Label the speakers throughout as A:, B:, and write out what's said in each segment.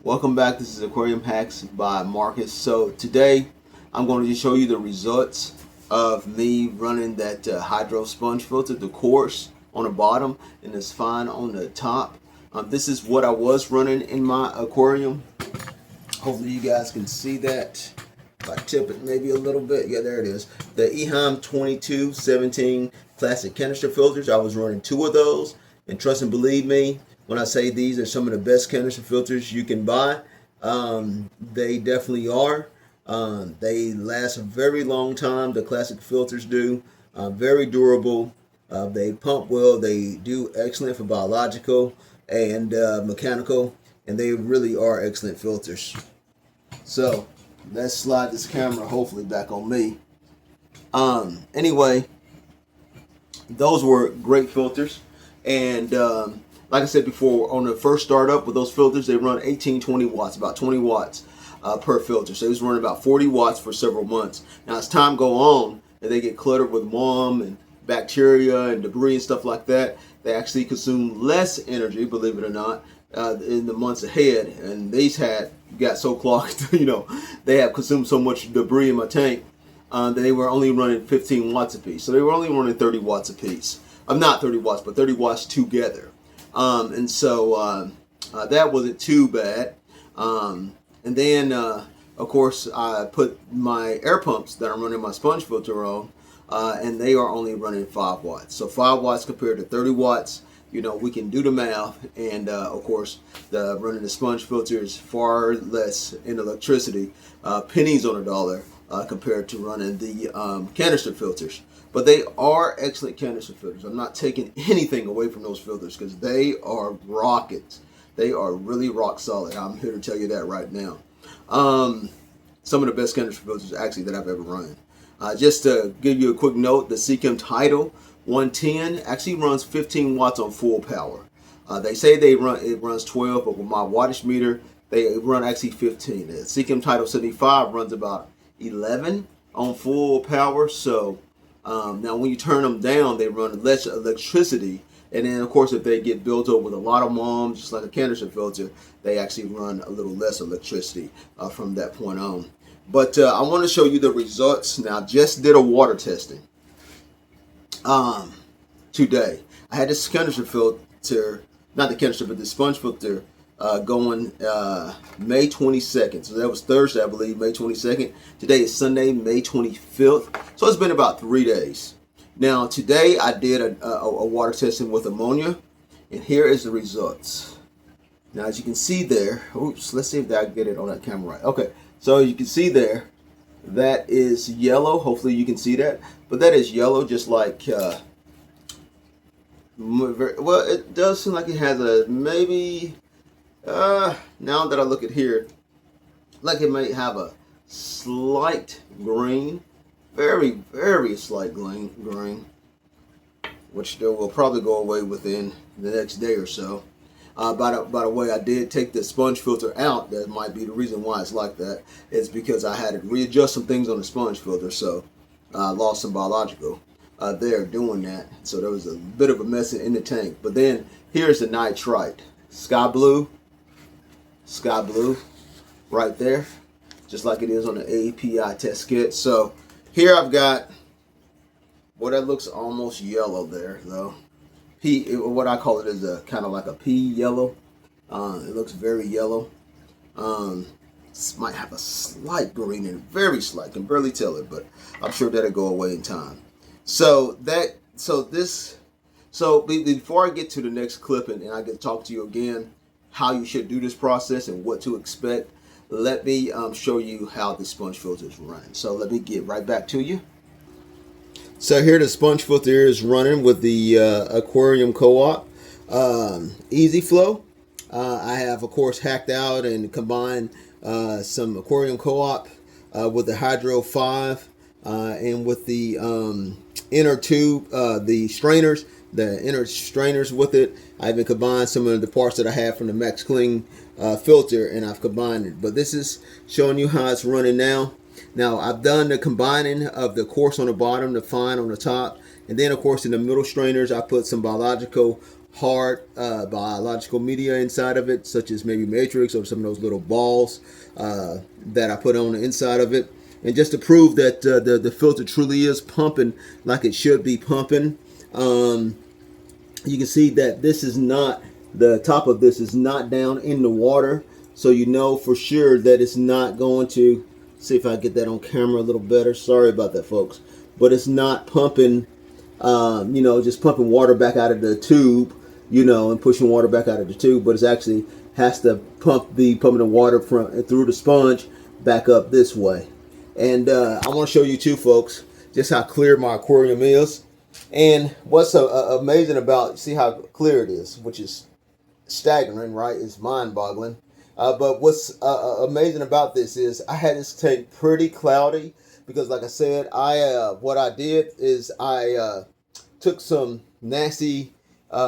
A: Welcome back. This is Aquarium Hacks by Marcus. So today I'm going to show you the results of me running that hydro sponge filter, the coarse on the bottom and it's fine on the top. This is what I was running in my aquarium. Hopefully you guys can see that. If I tip it maybe a little bit, yeah, there it is. The EHAM 2217 classic canister filters. I was running 2 of those, and trust and believe me when I say these are some of the best canister filters you can buy. They definitely are. They last a very long time. The classic filters do. Very durable. They pump well. They do excellent for biological and mechanical, and they really are excellent filters. So let's slide this camera hopefully back on me. Anyway, those were great filters, and like I said before, on the first startup with those filters, they run 18-20 watts, about 20 watts per filter. So it was running about 40 watts for several months. Now as time go on and they get cluttered with mold and bacteria and debris and stuff like that, they actually consume less energy, believe it or not, in the months ahead. And these got so clogged, they have consumed so much debris in my tank that they were only running 15 watts a piece. So they were only running 30 watts a piece. Not 30 watts, but 30 watts together. And so that wasn't too bad. And then, of course, I put my air pumps that I'm running my sponge filter on, and they are only running 5 watts. So 5 watts compared to 30 watts, we can do the math. And of course, running the sponge filter is far less in electricity, pennies on a dollar, compared to running the canister filters. But they are excellent canister filters. I'm not taking anything away from those filters because they are rockets. They are really rock solid. I'm here to tell you that right now. Some of the best canister filters actually that I've ever run. Just to give you a quick note, the Seachem Tidal 110 actually runs 15 watts on full power. They say it runs 12, but with my wattage meter, they run actually 15. The Seachem Tidal 75 runs about 11 on full power. So now when you turn them down, they run less electricity. And then of course, if they get built up with a lot of mold, just like a canister filter, they actually run a little less electricity from that point on. But I want to show you the results. Now, just did a water testing today. I had this canister filter, not the canister, but the sponge filter going May 22nd. So that was Thursday, I believe, May 22nd. Today is Sunday, May 25th. So it's been about 3 days. Now, today I did a water testing with ammonia, and here is the results. Now, as you can see there, oops, let's see if I can get it on that camera right. Okay, so you can see there, that is yellow. Hopefully you can see that. But that is yellow, just like, well, it does seem like it has a maybe, now that I look at here, like it might have a slight green, very, very slight green, which will probably go away within the next day or so. By the way, I did take the sponge filter out. That might be the reason why it's like that. It's because I had to readjust some things on the sponge filter, so I lost some biological there doing that. So there was a bit of a mess in the tank. But then here's the nitrite, sky blue right there, just like it is on the API test kit. So here I've got that looks almost yellow there, though. What I call it is a kind of like a pea yellow. It looks very yellow. Might have a slight green in it, very slight. Can barely tell it, but I'm sure that'll go away in time. So before I get to the next clip and I get to talk to you again how you should do this process and what to expect, let me show you how the sponge filter is running. So let me get right back to you. So here the sponge filter is running with the Aquarium Co-op Easy Flow. I have, of course, hacked out and combined some Aquarium Co-op with the Hydro 5 and with the inner tube, the inner strainers with it. I even combined some of the parts that I have from the Max Clean filter, and I've combined it. But this is showing you how it's running now. Now, I've done the combining of the coarse on the bottom, the fine on the top, and then, of course, in the middle strainers, I put some biological hard biological media inside of it, such as maybe matrix or some of those little balls that I put on the inside of it. And just to prove that the filter truly is pumping like it should be pumping, you can see that this is not, the top of this is not down in the water. So you know for sure that it's not going to, see if I get that on camera a little better. Sorry about that, folks. But it's not pumping, just pumping water back out of the tube, and pushing water back out of the tube. But it's actually has to pumping the water through the sponge back up this way. And I want to show you too, folks, just how clear my aquarium is. And what's amazing about, see how clear it is, which is staggering, right? It's mind-boggling. But what's amazing about this is I had this tank pretty cloudy because, like I said, what I did is I took some nasty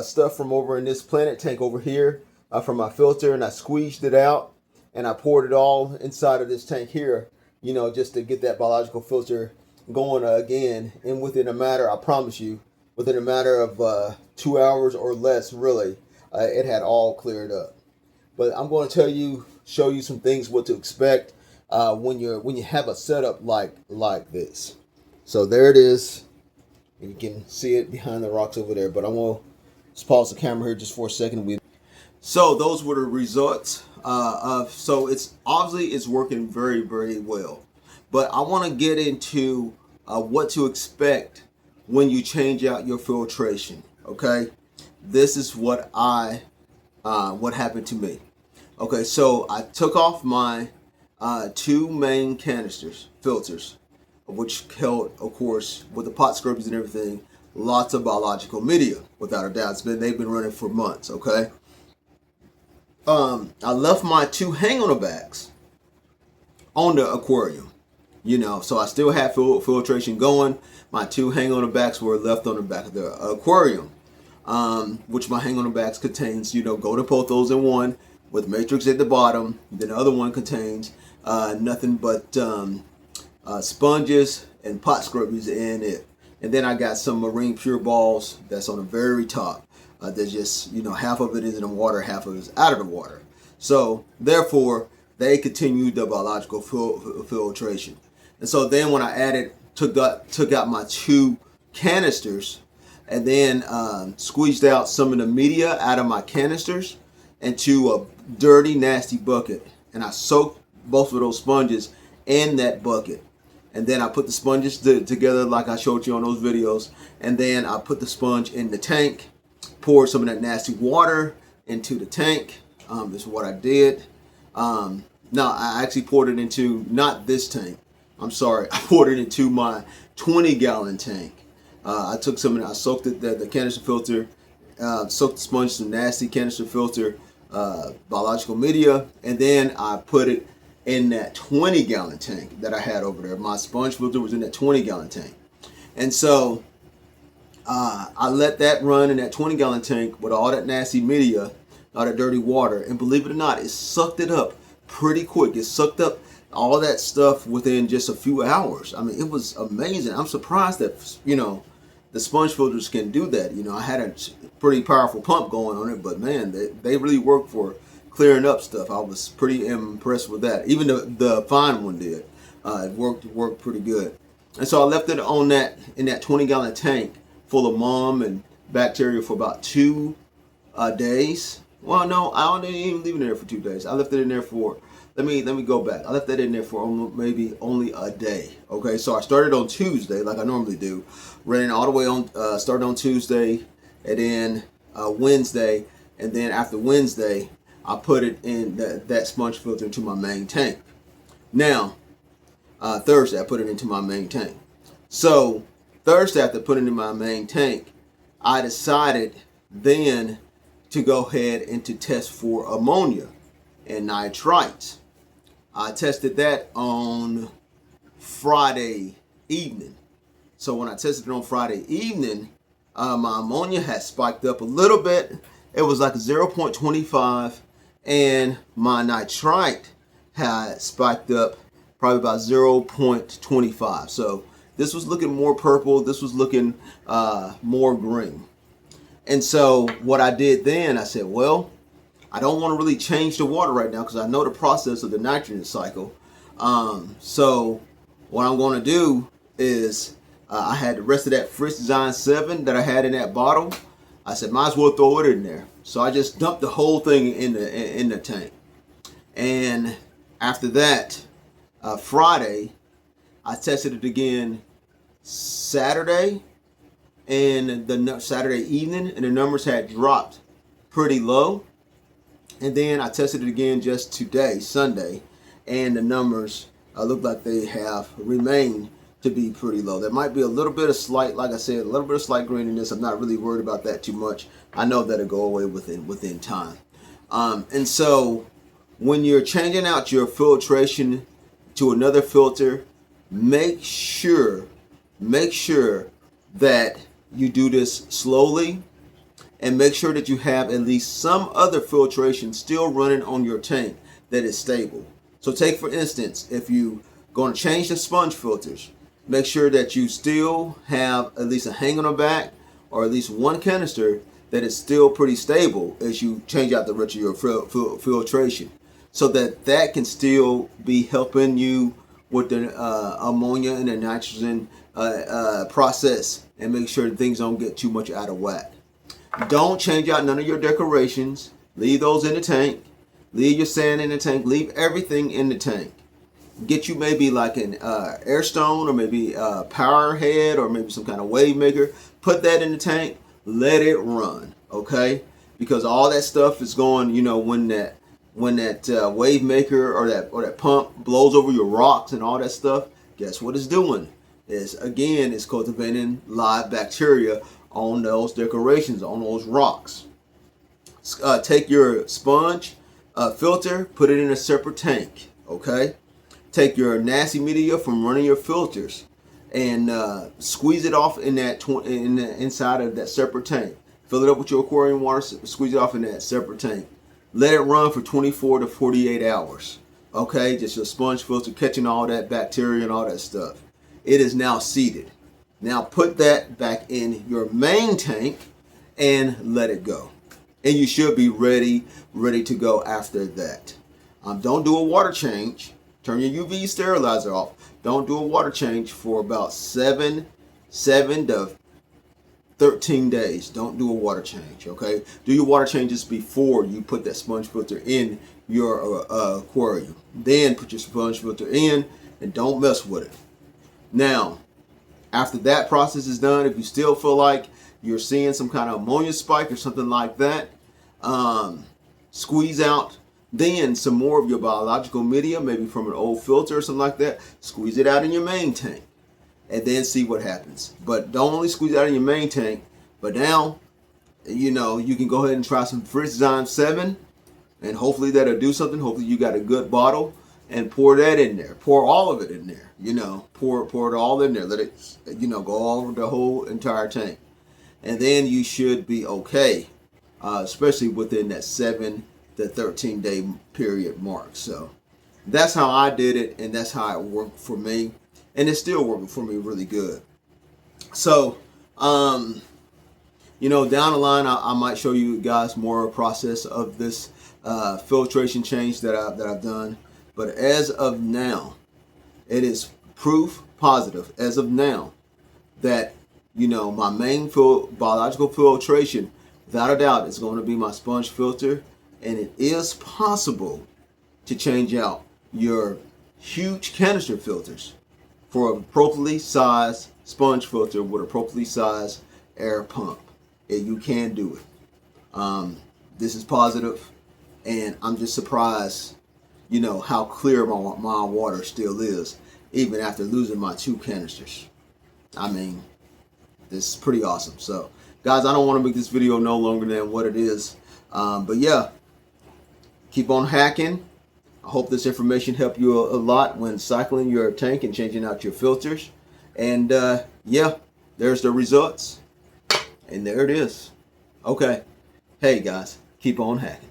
A: stuff from over in this Planet tank over here from my filter, and I squeezed it out and I poured it all inside of this tank here, just to get that biological filter going again. And within a matter, I promise you, within a matter of 2 hours or less, really, it had all cleared up. But I'm going to show you some things what to expect when you have a setup like this. So there it is. You can see it behind the rocks over there. But I'm going to just pause the camera here just for a second. So those were the results. So it's obviously it's working very, very well. But I want to get into what to expect when you change out your filtration. Okay, this is what happened to me. Okay, so I took off my 2 main filters, which held, of course, with the pot scrubbies and everything, lots of biological media, without a doubt. They've been running for months. Okay, I left my 2 hang-on bags on the aquarium, so I still had filtration going. My 2 hang-on bags were left on the back of the aquarium, which my hang-on bags contains, golden pothos in one with matrix at the bottom. Then the other one contains nothing but sponges and pot scrubbies in it. And then I got some marine pure balls that's on the very top. There's just, half of it is in the water, half of it is out of the water. So therefore, they continued the biological filtration. And so then when I took out my 2 canisters, and then squeezed out some of the media out of my canisters into a dirty, nasty bucket. And I soaked both of those sponges in that bucket. And then I put the sponges together like I showed you on those videos. And then I put the sponge in the tank, poured some of that nasty water into the tank. This is what I did. Now, I actually poured it into, not this tank. I'm sorry. I poured it into my 20-gallon tank. I took some of it, I soaked it, the canister filter, soaked the sponge, some nasty canister filter, biological media, and then I put it in that 20-gallon tank that I had over there. My sponge filter was in that 20-gallon tank. And so I let that run in that 20-gallon tank with all that nasty media, all that dirty water, and believe it or not, it sucked it up pretty quick. It sucked up all that stuff within just a few hours. I mean, it was amazing. I'm surprised that, the sponge filters can do that. I had a pretty powerful pump going on it, but man, they really work for clearing up stuff. I was pretty impressed with that. Even the fine one did. It worked pretty good. And so I left it in that 20-gallon tank full of mom and bacteria for about 2 days. Well, no, I didn't even leave it in there for 2 days. I left it in there for, let me go back. I left that in there for maybe only a day. Okay, so I started on Tuesday like I normally do. Ran all the way on, started on Tuesday, and then Wednesday, and then after Wednesday, I put it in that sponge filter into my main tank. Now, Thursday, I put it into my main tank. So Thursday, after putting it in my main tank, I decided then to go ahead and to test for ammonia and nitrites. I tested that on Friday evening. So when I tested it on Friday evening, my ammonia had spiked up a little bit. It was like 0.25, and my nitrite had spiked up probably about 0.25. So this was looking more purple. This was looking more green. And so what I did then, I said, well, I don't want to really change the water right now because I know the process of the nitrogen cycle. So what I'm going to do is I had the rest of that Fritz Design 7 that I had in that bottle. I said, might as well throw it in there. So I just dumped the whole thing in the tank. And after that, Friday, I tested it again Saturday and the Saturday evening, and the numbers had dropped pretty low. And then I tested it again just today, Sunday, and the numbers look like they have remained to be pretty low. There might be a little bit of slight, like I said, a little bit of slight graininess. I'm not really worried about that too much. I know that'll go away within time. And so when you're changing out your filtration to another filter, make sure that you do this slowly, and make sure that you have at least some other filtration still running on your tank that is stable. So take, for instance, if you're going to change the sponge filters, make sure that you still have at least a hang on the back or at least one canister that is still pretty stable as you change out the rest of your filtration, so that can still be helping you with the ammonia and the nitrogen process, and make sure that things don't get too much out of whack. Don't change out none of your decorations. Leave those in the tank. Leave your sand in the tank. Leave everything in the tank. Get you maybe like an air stone, or maybe a power head, or maybe some kind of wave maker. Put that in the tank. Let it run, okay? Because all that stuff is going, you know, when that wave maker or that pump blows over your rocks and all that stuff, guess what it's doing? It's cultivating live bacteria on those decorations, on those rocks. Take your sponge filter, put it in a separate tank, okay? Take your nasty media from running your filters and squeeze it off in the inside of that separate tank. Fill it up with your aquarium water, squeeze it off in that separate tank. Let it run for 24 to 48 hours, okay? Just your sponge filter catching all that bacteria and all that stuff. It is now seeded. Now put that back in your main tank and let it go. And you should be ready to go after that. Don't do a water change. Turn your UV sterilizer off. Don't do a water change for about 7 to 13 days. Don't do a water change, okay? Do your water changes before you put that sponge filter in your aquarium. Then put your sponge filter in and don't mess with it. Now, after that process is done, if you still feel like you're seeing some kind of ammonia spike or something like that, squeeze out then some more of your biological media, maybe from an old filter or something like that. Squeeze it out in your main tank and then see what happens. But don't only squeeze it out in your main tank, but now, you know, you can go ahead and try some Fritz Design 7, and hopefully that'll do something. Hopefully you got a good bottle, and pour that in there. Pour all of it in there. You know, pour it all in there. Let it, you know, go all over the whole entire tank. And then you should be okay, especially within that 7 to 13 day period mark. So that's how I did it, and that's how it worked for me. And it's still working for me really good. So, you know, down the line, I might show you guys more process of this filtration change that I've done. But as of now, it is proof positive as of now that, you know, my main biological filtration, without a doubt, is going to be my sponge filter. And it is possible to change out your huge canister filters for a appropriately sized sponge filter with appropriately sized air pump. And you can do it. This is positive, and I'm just surprised, you know, how clear my water still is, even after losing my 2 canisters. I mean, this is pretty awesome. So, guys, I don't want to make this video no longer than what it is. But yeah, keep on hacking. I hope this information helped you a lot when cycling your tank and changing out your filters. And yeah, there's the results. And there it is. Okay. Hey, guys, keep on hacking.